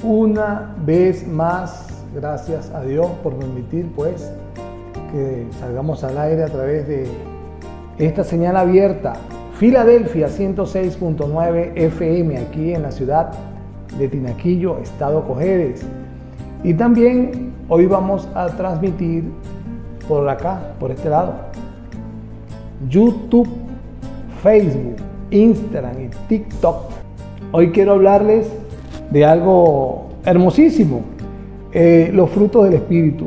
una vez más, gracias a Dios por permitir pues que salgamos al aire a través de esta señal abierta, Filadelfia 106.9 FM, aquí en la ciudad de Tinaquillo, estado Cojedes. Y también hoy vamos a transmitir por acá, por este lado, YouTube, Facebook, Instagram y TikTok. Hoy quiero hablarles de algo hermosísimo, los frutos del Espíritu.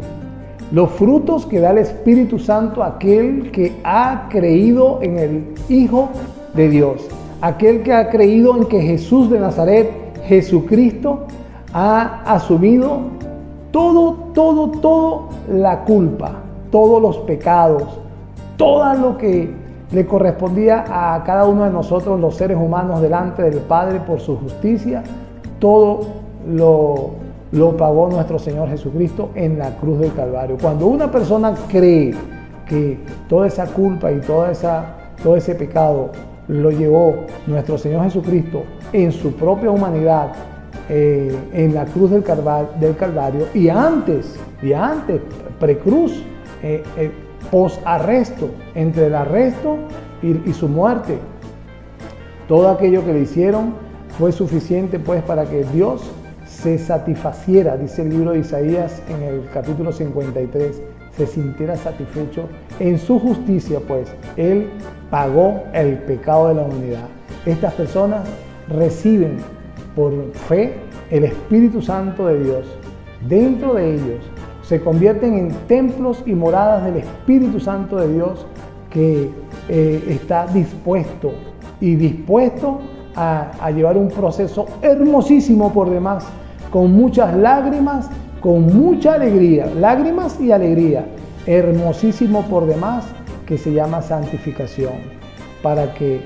Los frutos que da el Espíritu Santo a aquel que ha creído en el Hijo de Dios, aquel que ha creído en que Jesús de Nazaret, Jesucristo, ha asumido todo la culpa, todos los pecados, todo lo que le correspondía a cada uno de nosotros, los seres humanos, delante del Padre por su justicia. Todo lo pagó nuestro Señor Jesucristo en la cruz del Calvario. Cuando una persona cree que toda esa culpa y todo ese pecado lo llevó nuestro Señor Jesucristo en su propia humanidad, en la cruz del Calvario, y antes, precruz, post-arresto, entre el arresto y su muerte, todo aquello que le hicieron fue suficiente pues para que Dios se satisfaciera, dice el libro de Isaías en el capítulo 53, se sintiera satisfecho en su justicia, pues Él pagó el pecado de la humanidad. Estas personas reciben por fe el Espíritu Santo de Dios. Dentro de ellos se convierten en templos y moradas del Espíritu Santo de Dios, que está dispuesto a llevar un proceso hermosísimo por demás, con muchas lágrimas, con mucha alegría, lágrimas y alegría, hermosísimo por demás, que se llama santificación, para que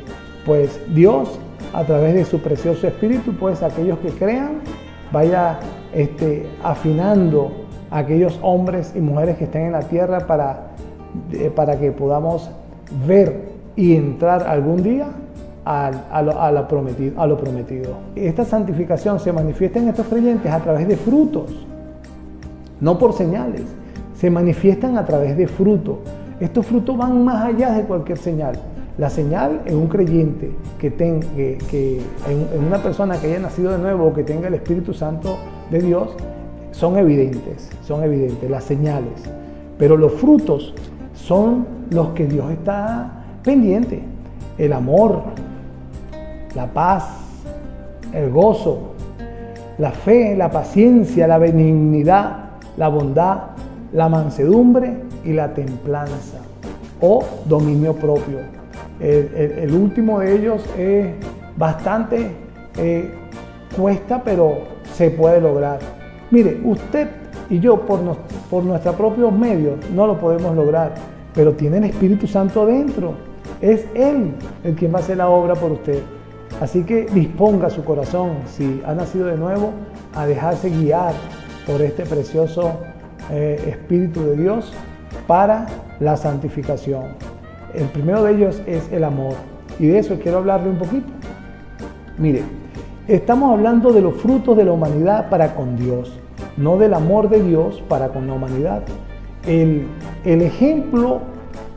pues Dios, a través de su precioso Espíritu, pues aquellos que crean, vaya afinando a aquellos hombres y mujeres que estén en la tierra para que podamos ver y entrar algún día a lo prometido. Esta santificación se manifiesta en estos creyentes a través de frutos, no por señales, se manifiestan a través de frutos. Estos frutos van más allá de cualquier señal. La señal en un creyente en una persona que haya nacido de nuevo o que tenga el Espíritu Santo de Dios son evidentes las señales, pero los frutos son los que Dios está pendiente: el amor, la paz, el gozo, la fe, la paciencia, la benignidad, la bondad, la mansedumbre y la templanza o dominio propio. El último de ellos es bastante cuesta, pero se puede lograr. Mire, usted y yo por nuestros propios medios no lo podemos lograr, pero tiene el Espíritu Santo dentro. Es Él el quien va a hacer la obra por usted. Así que disponga su corazón, si ha nacido de nuevo, a dejarse guiar por este precioso Espíritu de Dios para la santificación. El primero de ellos es el amor, y de eso quiero hablarle un poquito. Mire, estamos hablando de los frutos de la humanidad para con Dios, no del amor de Dios para con la humanidad. El ejemplo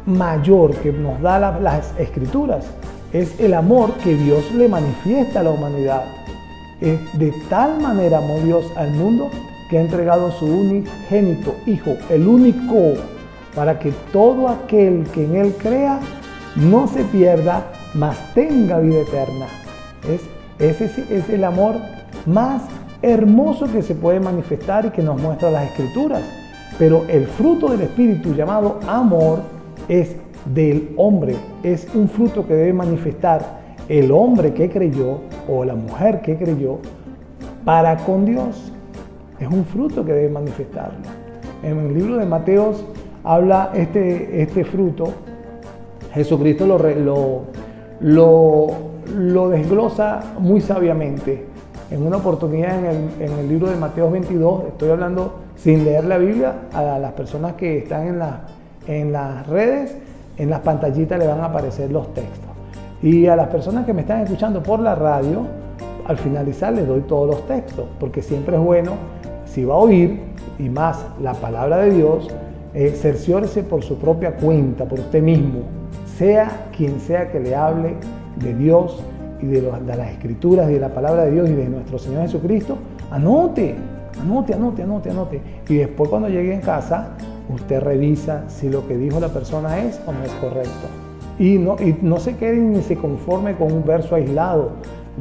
mayor que nos da las Escrituras es el amor que Dios le manifiesta a la humanidad. De tal manera amó Dios al mundo que ha entregado a su unigénito Hijo, el único, para que todo aquel que en Él crea no se pierda, mas tenga vida eterna. Ese es el amor más hermoso que se puede manifestar y que nos muestra las Escrituras. Pero el fruto del Espíritu, llamado amor, es del hombre, es un fruto que debe manifestar el hombre que creyó o la mujer que creyó para con Dios. Es un fruto que debe manifestarlo. En el libro de Mateos habla este fruto. Jesucristo lo desglosa muy sabiamente. En una oportunidad en el libro de Mateo 22, estoy hablando sin leer la Biblia, a las personas que están en las redes, en las pantallitas le van a aparecer los textos. Y a las personas que me están escuchando por la radio, al finalizar les doy todos los textos, porque siempre es bueno, si va a oír, y más la palabra de Dios, cerciórese por su propia cuenta, por usted mismo, sea quien sea que le hable de Dios y de las Escrituras y de la palabra de Dios y de nuestro Señor Jesucristo, anote. Y después cuando llegue en casa, usted revisa si lo que dijo la persona es o no es correcto. Y no se quede ni se conforme con un verso aislado.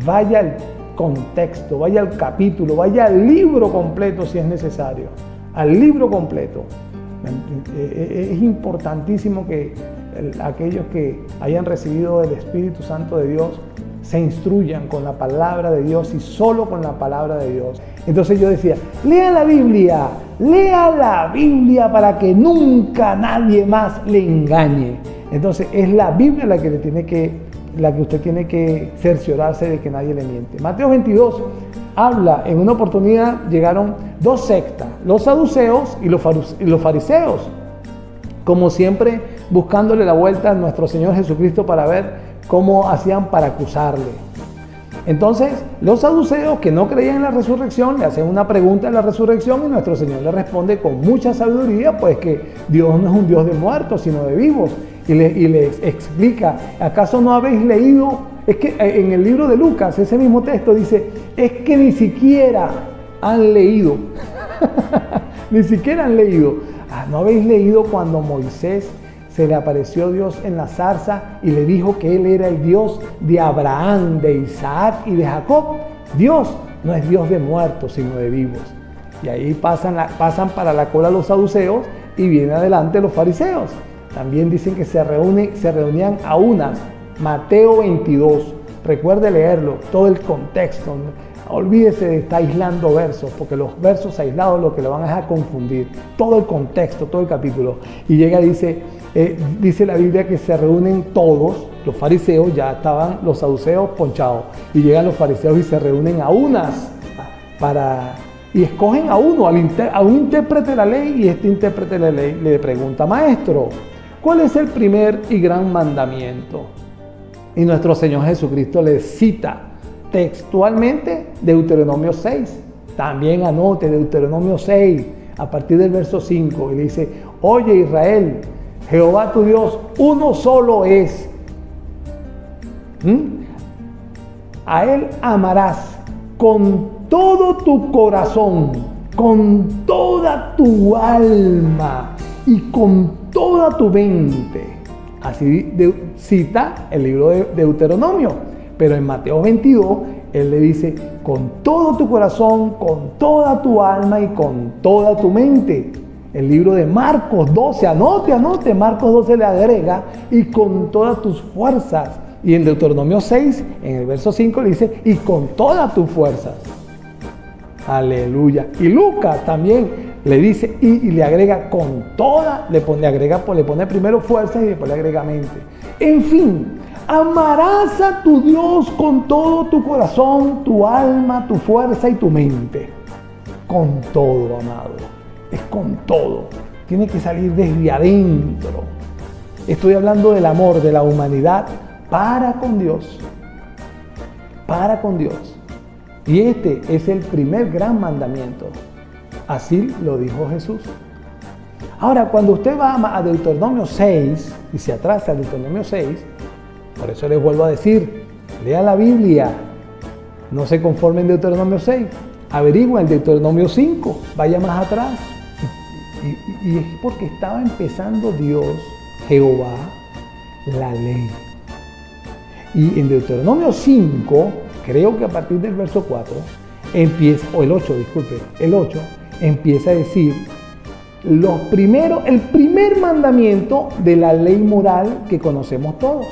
Vaya al contexto, vaya al capítulo, vaya al libro completo si es necesario. Al libro completo. Es importantísimo que aquellos que hayan recibido el Espíritu Santo de Dios se instruyan con la palabra de Dios y solo con la palabra de Dios. Entonces yo decía, lea la Biblia para que nunca nadie más le engañe. Entonces es la Biblia la que usted tiene que cerciorarse de que nadie le miente. Mateo 22 habla, en una oportunidad llegaron dos sectas, los saduceos y los fariseos, como siempre buscándole la vuelta a nuestro Señor Jesucristo para ver cómo hacían para acusarle. Entonces, los saduceos que no creían en la resurrección le hacen una pregunta de la resurrección y nuestro Señor le responde con mucha sabiduría, pues que Dios no es un Dios de muertos, sino de vivos. Y les explica, ¿acaso no habéis leído? Es que en el libro de Lucas, ese mismo texto dice, es que ni siquiera han leído. Ni siquiera han leído. ¿No habéis leído cuando Moisés se le apareció Dios en la zarza y le dijo que Él era el Dios de Abraham, de Isaac y de Jacob? Dios no es Dios de muertos, sino de vivos. Y ahí pasan para la cola los saduceos y vienen adelante los fariseos. También dicen que se reunían a unas. Mateo 22. Recuerde leerlo, todo el contexto. Olvídese de estar aislando versos, porque los versos aislados lo que lo van a dejar confundir. Todo el contexto, todo el capítulo. Y dice la Biblia que se reúnen todos, los fariseos, ya estaban los saduceos ponchados. Y llegan los fariseos y se reúnen a unas y escogen a uno, a un intérprete de la ley, y este intérprete de la ley le pregunta, maestro, ¿cuál es el primer y gran mandamiento? Y nuestro Señor Jesucristo le cita textualmente Deuteronomio 6. También anote Deuteronomio 6, a partir del verso 5, y le dice, oye Israel, Jehová tu Dios, uno solo es. A Él amarás con todo tu corazón, con toda tu alma y con toda tu mente. Así cita el libro de Deuteronomio, pero en Mateo 22 Él le dice con todo tu corazón, con toda tu alma y con toda tu mente. El libro de Marcos 12, anote, Marcos 12 le agrega y con todas tus fuerzas. Y en Deuteronomio 6, en el verso 5 le dice y con todas tus fuerzas. Aleluya. Y Lucas también le dice y le agrega con toda, le pone primero fuerza y después le agrega mente. En fin, amarás a tu Dios con todo tu corazón, tu alma, tu fuerza y tu mente. Con todo, amado. Es con todo. Tiene que salir desde adentro. Estoy hablando del amor de la humanidad para con Dios. Para con Dios. Y este es el primer gran mandamiento. Así lo dijo Jesús. Ahora, cuando usted va a Deuteronomio 6 y se atrasa a Deuteronomio 6, por eso les vuelvo a decir, lea la Biblia, no se conforme en Deuteronomio 6, averigua en Deuteronomio 5, vaya más atrás. Y es porque estaba empezando Dios, Jehová, la ley. Y en Deuteronomio 5, creo que a partir del verso 4, el 8 empieza a decir el primer mandamiento de la ley moral que conocemos todos,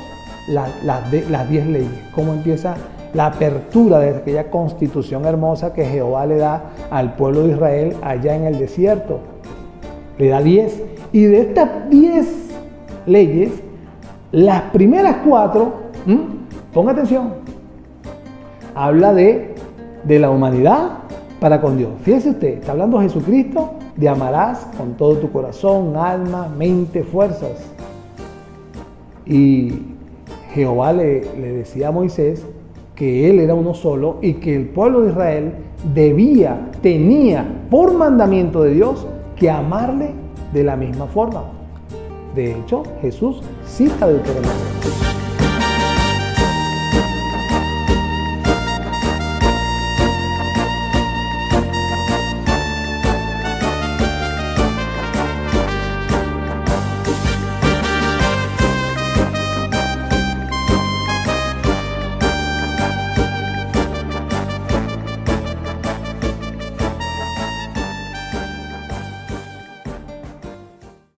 las 10 leyes. Cómo empieza la apertura de aquella constitución hermosa que Jehová le da al pueblo de Israel allá en el desierto. Le da 10. Y de estas 10 leyes, las primeras 4, ponga atención, habla de la humanidad para con Dios. Fíjese usted, está hablando Jesucristo de amarás con todo tu corazón, alma, mente, fuerzas. Y Jehová le decía a Moisés que Él era uno solo y que el pueblo de Israel tenía por mandamiento de Dios que amarle de la misma forma. De hecho, Jesús cita Deuteronomio.